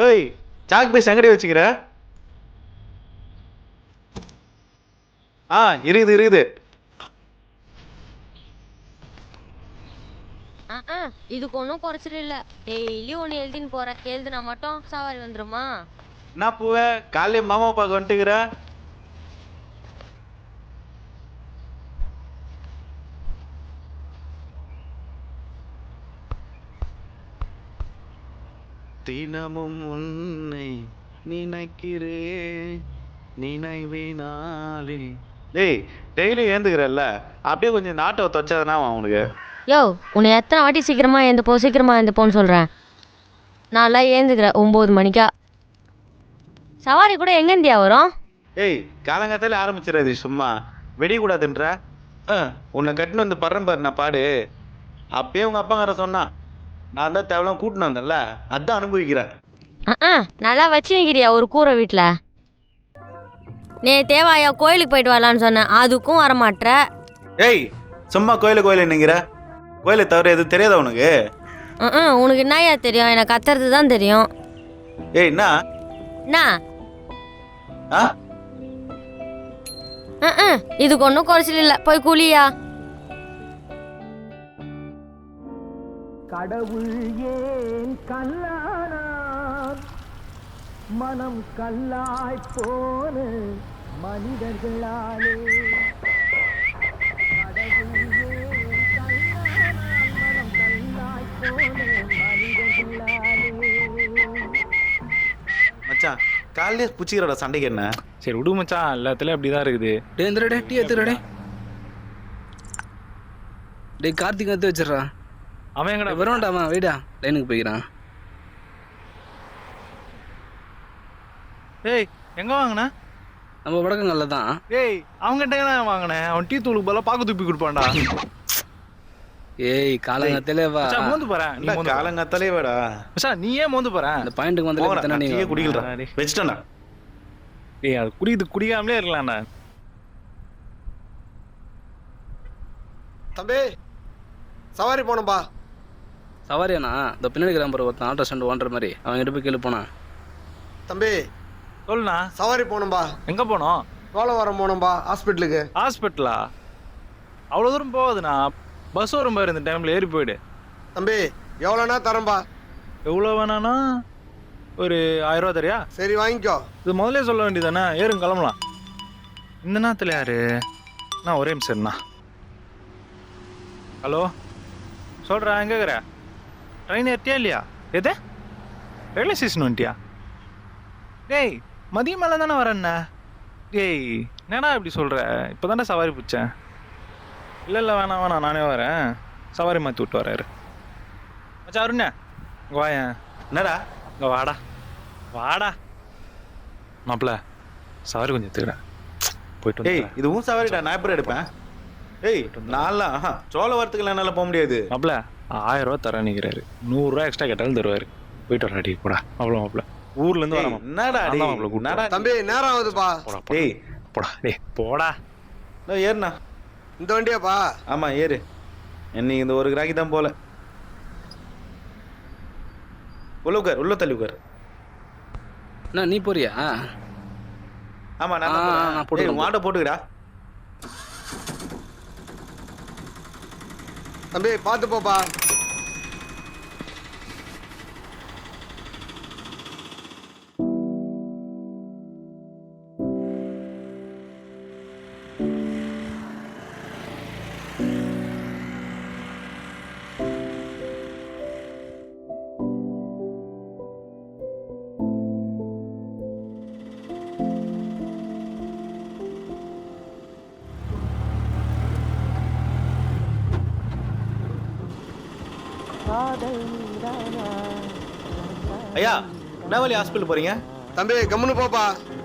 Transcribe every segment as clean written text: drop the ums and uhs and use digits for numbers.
ஓய், chalk piece எங்கடி வச்சுக்கிற? இருக்குது. இதுக்கு ஒன்றும் குறைச்சல் இல்லை. டெய்லி ஒன்று எழுதின்னு போகிறேன். எழுதுனா மட்டும் சவாரி வந்துருமா? என்ன பூவே, காலையில மாமா பார்க்க வந்துட்டுக்கிற? தினமும் உன்னை நினைக்கிறேன் நினைவினாலே. டேய், டெய்லி ஏந்துக்கிறல்ல, அப்படியே கொஞ்சம் நாட்டை தொச்சதுனா அவனுக்கு. யோ, உன்னை எத்தனை வாட்டி சீக்கிரமா எழுந்துப்போன்னு சொல்கிறேன். நான்லாம் ஏந்துக்கிறேன் 9 மணிக்கா. சவாரி கூட எங்கேருந்தியா வரும்? ஏய், காலங்காத்தால ஆரம்பிச்சிடாது, சும்மா வெடிக்கூடாதுன்ற. உன்னை கட்டின்னு வந்து படுறேன் பாரு நான் பாடு. அப்பயே உங்கள் அப்பாங்கிற சொன்னான், நான் தான் தேவலாம் கூட்டின்னு வந்தேன்ல, அதான் அனுபவிக்கிறேன். நல்லா வச்சுக்கிறியா ஒரு கூரை வீட்டில்? தேவாயா கோயிலுக்கு போயிட்டு வரலான்னு சொன்னேன், அதுக்கும் வரமாட்ற. ஏய், சும்மா கோயில் என்னங்கிற? கோயிலை தவிர எதுவும் தெரியாதா உனக்கு? உனக்கு என்னயா தெரியும்? எனக்கு கத்துறது தான் தெரியும். ஏய், என்ன இதுக்கு ஒன்றும் குறைச்சல் இல்லை, போய் கூலியா. கடவுள் ஏன் கல்லானான், மனம் கல்லாய் போன மனிதர்களாலே. கடவுள் ஏன் கல்லானான், மனம் கல்லாய் போன மனிதர்களாலே. மச்சான், காலையிலே புச்சிக்கிறோட சண்டைக்கு என்ன? சரி விடு மச்சான், எல்லாத்துலயும் அப்படிதான் இருக்குது. டீ எடுத்துடா. டே கார்த்திக் எடுத்து வச்சிடறா. அவன் எங்கடா வரமாட்டாமா? வீடா லைனுக்கு போய்க்கிறான். ஏய், எங்க வாங்கின? நம்ம வடக்கங்கள்ல தான். ஏய், அவங்ககிட்ட தான் வாங்கினேன். அவன் டீ தூளுக்கு பதிலாக பாக்கு துப்பி கொடுப்பான்டா. ஏய், காலங்கத்திலே வா. மோந்து போறேன். இல்ல, காலங்காத்தாலே வாடா. மச்சான், நீ ஏன் மோந்து போற? அந்த பாயிண்ட்டுக்கு வந்து நீ குடிக்கலடா. வெச்சிட்டேன்டா. ஏய், அது குடிக்காமலே இருக்கலாம்டா. தம்பி, சவாரி போனோம்பா. சவாரியாண்ணா? இந்த பின்னாடி கிராமப்புற ஒருத்தன் ஆட்டோ ஸ்டாண்ட் ஓட்டுற மாதிரி, அவன் கிட்ட போய் கேள்வி போனான். தம்பி சொல்லுண்ணா. சவாரி போனோம்பா. எங்க போனோம்? சோழவரம் போனோம்பா, ஹாஸ்பிட்டலுக்கு. ஹாஸ்பிட்டலா? அவ்வளோ தூரம் போகுதுண்ணா. பஸ் வரும் பாரு, இந்த டைம்ல ஏறி போயிடு. தம்பி, எவ்வளோண்ணா தரம்பா? எவ்வளோ வேணாண்ணா? ஒரு 1000 ரூபா தரியா? சரி, வாங்கிக்கோ. இது முதல்ல சொல்ல வேண்டியதானே? ஏறும் கிளம்பலாம். இந்த நேரத்தில் யாரு? நான் ஒரே நிமிஷம்ண்ணா. ஹலோ, சொல்கிறா, எங்கே இருக்கிற? ட்ரெயின் ஏற்றியா இல்லையா? எது ரயில்வே ஸ்டேஷன் வந்துட்டியா? டேய், மதியம் மேலே தானே வரேண்ணா. டேய், என்னடா இப்படி சொல்கிற? இப்போ தானே சவாரி பிடிச்சேன். இல்லை வேணாம், நானே வரேன். சவாரி மாற்றி விட்டு வராரு. மச்சா அருண்ணா, இங்கே வாயேன். என்னடா? இங்கே வாடா மாப்பிள்ள, சவாரி கொஞ்சம் எடுத்துக்கிறேன், போயிட்டு. ஏய், இதுவும் சவாரிடா, நான் எப்படி எடுப்பேன்? ஏய், நான்லாம் சோழவரத்துக்கு என்னால் போக முடியாது. மாப்பிள்ள 1000 ரூபா தரேன் நிற்கிறாரு. 100 ரூபா எக்ஸ்ட்ரா கேட்டாலும் தருவார். போயிட்டு வரடி போடா. அவ்வளோ மாப்பிள்ள, ஊர்லேருந்து வர. என்னடா மாப்பிள்ள? தம்பி, நேரம் ஆகுதுப்பா. ஏய், போடா. ஏறுண்ணா. இந்த வண்டியாப்பா? ஆமாம், ஏறு. என்னைக்கு இந்த ஒரு கிராக்கி தான் போல. உள்ள தள்ளி உட்கார். அண்ணா, நீ போறியா? ஆமாம், நான் போட்டு ஆட்டோ போட்டுக்கிறா. தம்பி, பார்த்து போப்பா. ஐயா, என்ன வழி ஹாஸ்பிட்டல் போறீங்க? தம்பி, கம்முன்னு போப்பா.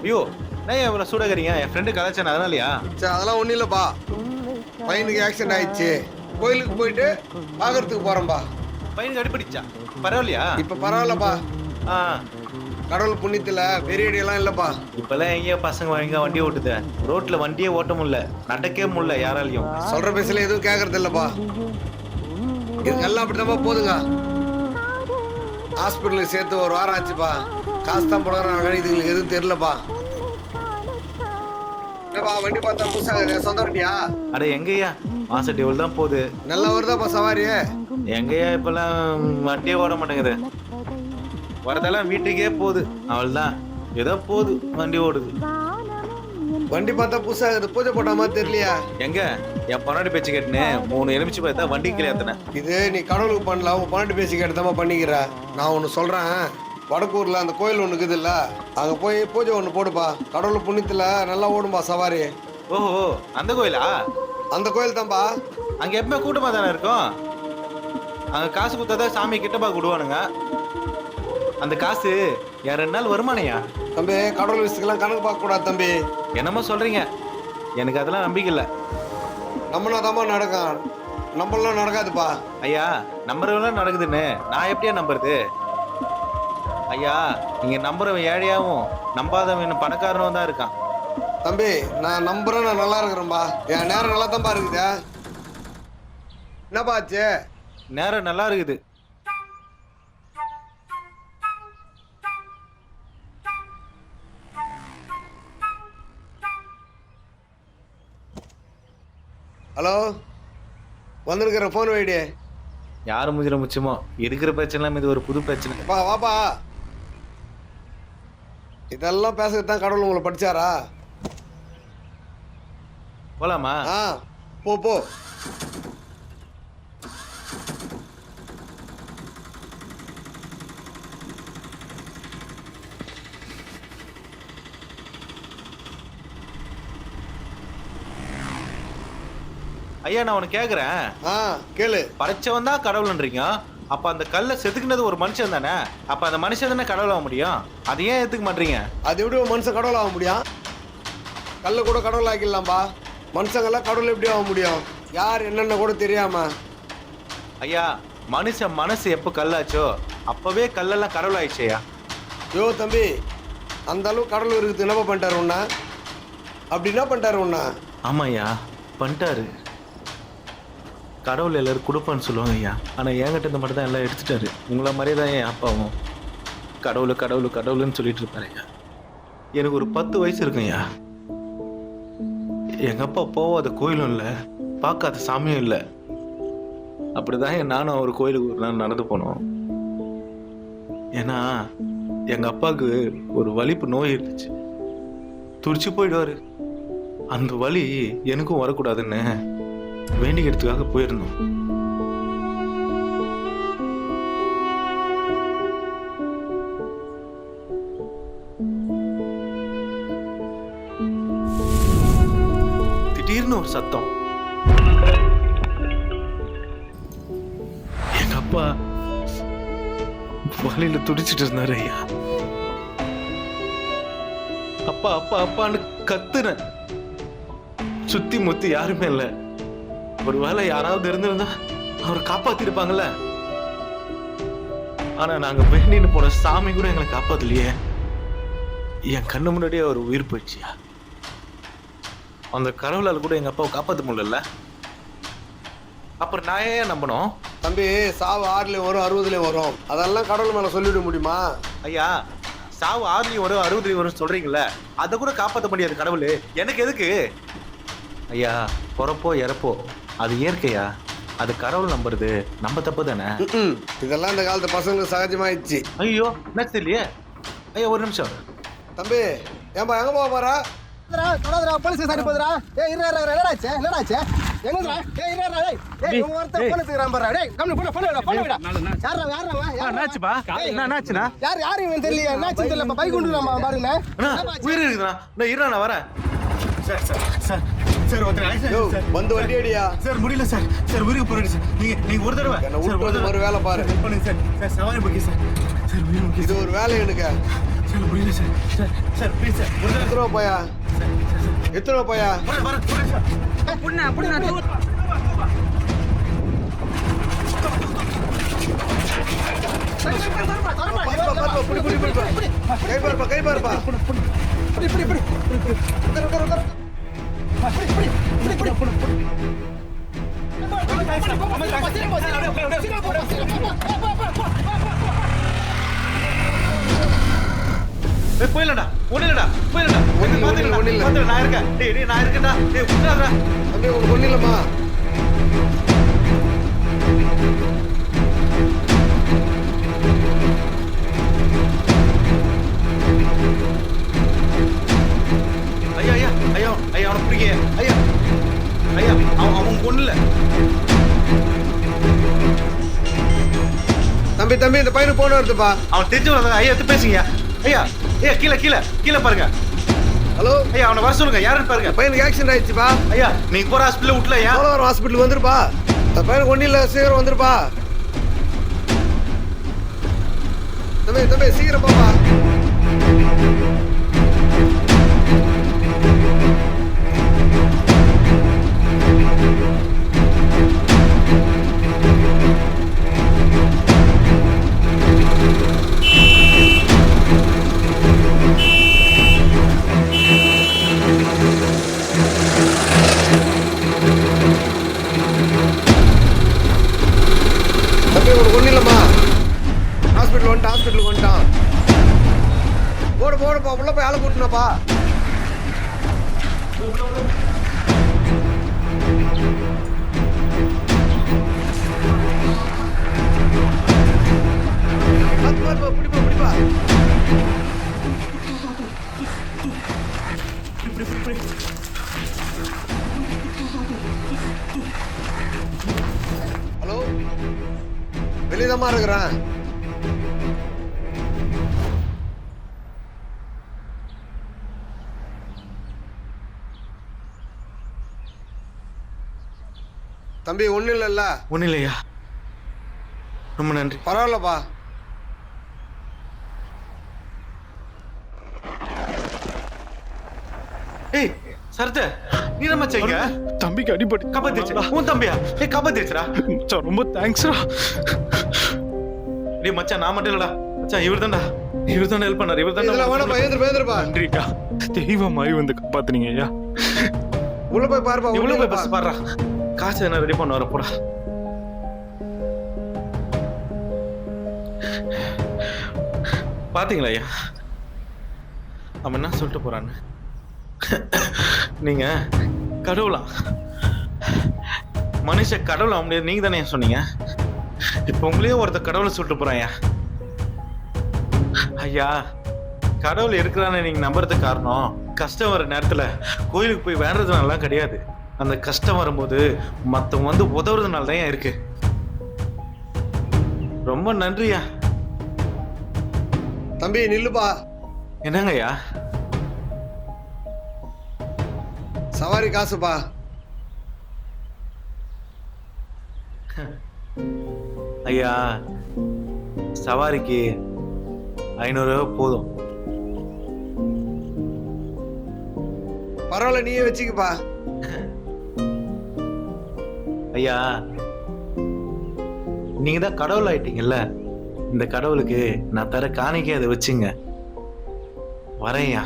ஐயோ, நான் இவ்வளோ சூடாகிறீங்க? என் ஃப்ரெண்டு கலாச்சாரம் அதனாலயா? சரி, அதெல்லாம் ஒன்றும் இல்லைப்பா. பையனுக்கு ஆக்சிடென்ட் ஆயிடுச்சு, கோயிலுக்கு போயிட்டு பார்க்கறதுக்கு போகிறோம்பா. பையனுக்கு அடிபடிச்சா? பரவாயில்லையா? இப்போ பரவாயில்லப்பா. கடவுள் புண்ணியத்தில் பெரிய அடியெல்லாம் இல்லைப்பா. இப்போல்லாம் எங்கேயோ பசங்க எங்கே வண்டியை ஓட்டுது? ரோட்டில் வண்டியே ஓட்ட முடியல, நடக்கவே முடியல யாராலையும். சொல்கிற பேசல எதுவும் கேட்கறது இல்லைப்பா. இதுக்கெல்லாம் அப்படிதான்ப்பா போதுங்க. ஹாஸ்பிட்டலுக்கு சேர்த்து 1 வாரம் ஆச்சுப்பா. காசு தான் போடுறாங்க, இதுங்களுக்கு எதுவும் தெரியலப்பா. என்னப்பா வண்டி பார்த்தா புதுசாக சொந்த வண்டியா? அட எங்கய்யா மாச டியூல் தான் போகுது. நல்லா வருதாப்பா சவாரி? எங்கய்யா இப்பெல்லாம் வண்டியே ஓட மாட்டேங்குது. வரதெல்லாம் வீட்டுக்கே போகுது, அவள் தான் ஏதோ போகுது, வண்டி ஓடுது. வண்டி பார்த்தா புதுசாக இருக்குது, பூஜை போட்ட மாதிரி தெரியலையா? எங்க என் பொன்னாடி பேச்சு கேட்டுன்னு 3 எலுமிச்சு பார்த்தா வண்டி கிளியாத்தினேன். இது நீ கடவுளுக்கு பண்ணலாம், உன் பன்னெண்டு பேசி கேட்டுதாம்மா பண்ணிக்கிற. நான் ஒன்று சொல்கிறேன், வடக்கூரில் அந்த கோயில் ஒன்று இருக்குது இல்லை, அங்கே போய் பூஜை ஒன்று போடுப்பா. கடவுள் புண்ணியத்தில் நல்லா ஓடும்பா சவாரி. ஓஹோ, அந்த கோயிலா? அந்த கோயில் தான்ப்பா. அங்க எப்பவுமே கூட்டமா தானே இருக்கும். அங்க காசு கொடுத்தாதான் சாமி கிட்டப்பா கொடுவானுங்க. அந்த காசு என் 2 நாள் வருமானையா? தம்பி கடவுள் விஷயத்துக்கெல்லாம் கணக்கு பார்க்கக்கூடாது தம்பி. என்னமோ சொல்றீங்க, எனக்கு அதெல்லாம் நம்பிக்கை இல்லை. நம்மளா தாம்மா நடக்கும், நம்மளாம் நடக்காதுப்பா. ஐயா நம்புறவெல்லாம் நடக்குதுன்னு நான் எப்படியா நம்புறது? ஐயா நீங்க நம்புறவன் ஏழையாவும் நம்பாதவன் பணக்காரனும் தான் இருக்கான். தம்பி நான் நம்புறேன், நான் நல்லா இருக்கிறேன்பா. என் நேரம் நல்லா தான்ப்பா இருக்குது. என்னப்பா ஆச்சு? நேரம் நல்லா இருக்குது. ஹலோ, வந்துருக்கிற ஃபோன் வைடி. யாரும் முதிர முச்சமோ இருக்கிற பிரச்சனை இது ஒரு புது பிரச்சனை. பா வாப்பா, இதெல்லாம் பேசுறது தான் கடவுள் உங்களை படிச்சாரா? போலாமா? ஆ போ போ. ஐயா நான் உனக்கு கேக்குறேன், ஆ கேளு. படைச்சவன் தான் கடவுள்ன்றீங்க, அப்ப அந்த கல்லை செதுக்குனது ஒரு மனுஷன் தானே, அப்ப அந்த மனுஷன் தானே கடவுள் ஆக முடியும். அதை ஏன் ஏத்துக்க மாட்டீங்க? அது எப்படி ஒரு மனுஷன் கடவுள் ஆக முடியும்? கல்லை கூட கடவுள் ஆக்கிடலாம்பா, மனுஷங்கெல்லாம் கடவுள் எப்படி ஆக முடியும்? யார் என்னென்ன கூட தெரியாம. ஐயா மனுஷன் மனசு எப்போ கல்லாச்சோ அப்பவே கல்லெல்லாம் கடவுள் ஆயிடுச்சேயா. யோ தம்பி, அந்த அளவு கடவுள் இருக்குது. என்னப்பா பண்ணிட்டாரு உன்ன? அப்படி என்ன பண்ணிட்டாரு உன்ன? ஆமாய்யா பண்ணிட்டாரு. கடவுள் எல்லாரும் கொடுப்பான்னு சொல்லுவாங்க ஐயா, ஆனா என்கிட்ட இருந்து மட்டும் தான் எல்லாம் எடுத்துட்டாரு. உங்களை மாதிரியே தான் என் அப்பாவும் கடவுள் கடவுள் கடவுள்னு சொல்லிட்டு இருப்பாரு ஐயா. எனக்கு ஒரு 10 வயசு இருக்கும் ஐயா. எங்க அப்பா போவாத கோயிலும் இல்லை, பார்க்காத சாமியும் இல்லை. அப்படிதான் நானும் ஒரு கோயிலுக்கு ஒரு நாள் நடந்து போனோம். ஏன்னா எங்க அப்பாவுக்கு ஒரு வலிப்பு நோய் இருந்துச்சு, துடிச்சு போயிடுவாரு. அந்த வலி எனக்கும் வரக்கூடாதுன்னு வேண்டிக்கிறதுக்காக போயிருந்தோம். திடீர்னு ஒரு சத்தம். எங்க அப்பா வலியில துடிச்சிட்டு இருந்தாரு ஐயா. அப்பா அப்பா அப்பான்னு கத்துறேன். சுத்தி முத்தி யாருமே இல்ல. ஒருவேளை யாராவது இருந்திருந்தா அவரை காப்பாத்திருப்பாங்கல்ல. ஆனா நாங்க வேண்டின்னு போன சாமி கூட எங்களை காப்பாத்தலையே. என் கண்ணு முன்னாடியே ஒரு உயிர் போயிடுச்சியா. அந்த கடவுளால் கூட எங்க அப்பாவை காப்பாற்ற முடியல. அப்புறம் நான் ஏன் நம்பணும்? தம்பி சாவு 6லயும் வரும் 60லயும் வரும், அதெல்லாம் கடவுள் மேல சொல்லிவிட முடியுமா? ஐயா சாவு 6லயும் வரும் 60லயும் வரும் சொல்றீங்களே, அதை கூட காப்பாற்ற முடியாது கடவுள். எனக்கு எதுக்கு? ஐயா பிறப்போ இறப்போ அது இயற்கையா, அது கடவுள் நம்புறது நம்ம தப்பு தானே. இதெல்லாம் இந்த காலத்து பசங்களுக்கு சகஜமாயிடுச்சு. ஐயோ என்ன தெரியலையே. ஐயா ஒரு நிமிஷம். தம்பி ஏன்பா எங்க போக போறா? போலீஸ் சாரி போதுரா. ஏய் என்னடாச்சு என்னடாச்சு எங்கடா? ஏய் என்னடா? ஏய் இவன் ஒருத்தன் போன் எடுத்துறான் பாரு. டேய் கம்மி போடு போடு விடா. யாரா என்னாச்சுப்பா? என்னாச்சுனா? யார் இவன் தெரியல. என்னாச்சு தெரியல. பைக் கொண்டு நம்ம பாருங்க. உயிர் இருக்குதுண்ணா. நான் இருடா நான் வரேன். சார் ஒருத்தர் வந்து வண்டி அடியா சார். முடியல சார். உயிருக்கு போறாரு சார். நீங்க ஒரு தடவை என்ன விட்டு ஒரு வேலை பாரு. பண்ணுங்க சார். சவாரி போகி சார். உயிர் முக்கியம். இது ஒரு வேலை எனக்கு. சார் முடியல சார். Please sir. ஒரு எத்தனை ரூபா போயா? எத்தனை ரூபா போயா? கை பாருப்பா. போயிடலடா ஒண்ணு இல்லடா போயிடலடா ஒண்ணும் இல்ல, பாத்துக்கடா ஒண்ணும் இல்ல. பாத்துக்கடா நான் இருக்கேன் டேய் நான் இருக்கேன்டா டேய் விட்டுறாதடா தம்பி உனக்கு ஒன்றும் இல்லைம்மா. ஐயா ஐயா ஐயா ஐயா அவனை பிடிக்க ஐயா ஐயா அவன் ஒண்ணு இல்ல தம்பி தம்பி இந்த பையனுக்கு போன வருதுப்பா. அவன் தெரிஞ்சு வந்தாங்க ஐயா எடுத்து பேசுங்க ஐயா ஐயா கீழே கீழே கீழே பாருங்க ஹலோ, ஐயா அவனை வர சொல்லுங்க யாருன்னு பாருங்க பையனுக்கு ஆக்சிடென்ட் ஆயிடுச்சுப்பா. ஐயா நீங்க போற ஹாஸ்பிட்டல் விட்டல ஐயா சோழவரம் ஹாஸ்பிட்டலுக்கு வந்துருப்பா. அந்த பையனுக்கு ஒன்றும் இல்லை, சீக்கிரம் வந்துருப்பா. தம்பி தம்பி சீக்கிரம் பாப்பா. தம்பி உனக்கு ஒன்றும் இல்லைம்மா. ஹாஸ்பிட்டலுக்கு வந்துட்டான். போடுப்பா உள்ள போய் ஆளை கூட்டினப்பா. பிடிப்பா. ஹலோ, வெளியதாம்மா இருக்கிறேன். தம்பி ஒன்றும் இல்லைல்ல? ஒன்றும் இல்லையா ரொம்ப நன்றி பரவாயில்லப்பா. ஏய் சரத்து நீ நம்ம செய்ங்க தம்பிக்கு அடிபட்டு காப்பாத்திருச்சு உன் தம்பியா ஏய் காப்பாத்திருச்சுடா மச்சான் ரொம்ப தேங்க்ஸ்டா. டேய் மச்சான் நான் மட்டும் இல்லடா மச்சான் இவர்தான்டா ஹெல்ப் பண்ணாரு இதெல்லாம் வேணாப்பா, ஏந்திருப்பா. நன்றிக்கா, தெய்வம் மாதிரி வந்து காப்பாத்துனீங்க ஐயா. உள்ள போய் பாருப்பா. இவ்வளவு போய் பஸ் பாடுறா காசு என்ன ரெடி பண்ண வர போடா பாத்தீங்களா ஐயா அவன் என்ன சொல்லிட்டு போறான்னு நீங்க கடவுளா மனுஷ கடவுள் ஆக முடியாது நீங்க தானே சொன்னீங்க இப்ப உங்களையே ஒருத்தர் கடவுளை சொல்லிட்டு போறான் ஐயா ஐயா கடவுள் இருக்கிறான்னு நீங்க நம்புறதுக்கு காரணம் கஷ்டம் வர நேரத்துல கோயிலுக்கு போய் வேண்டதுனாலாம் கிடையாது அந்த கஷ்டம் வரும்போது மத்தவங்க வந்து உதவுறதுனால தான் இருக்கு ரொம்ப நன்றியா தம்பி நில்லுப்பா. என்னங்க ஐயா சவாரி காசுப்பா. ஐயா சவாரிக்கு 500 ரூபா போதும் பரவாயில்ல, நீயே வச்சுக்கப்பா. ஐயா நீங்க தான் கடவுள் ஆயிட்டீங்கல்ல இந்த கடவுளுக்கு நான் தர காணிக்கை அதை வச்சுங்க வரேன்யா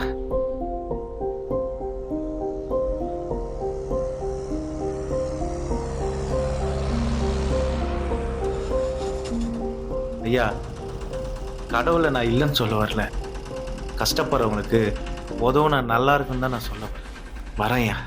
ஐயா கடவுளை நான் இல்லைன்னு சொல்ல வரல கஷ்டப்படுறவங்களுக்கு உதவும் நான் நல்லா இருக்குன்னு தான் நான் சொல்ல வரேன்யா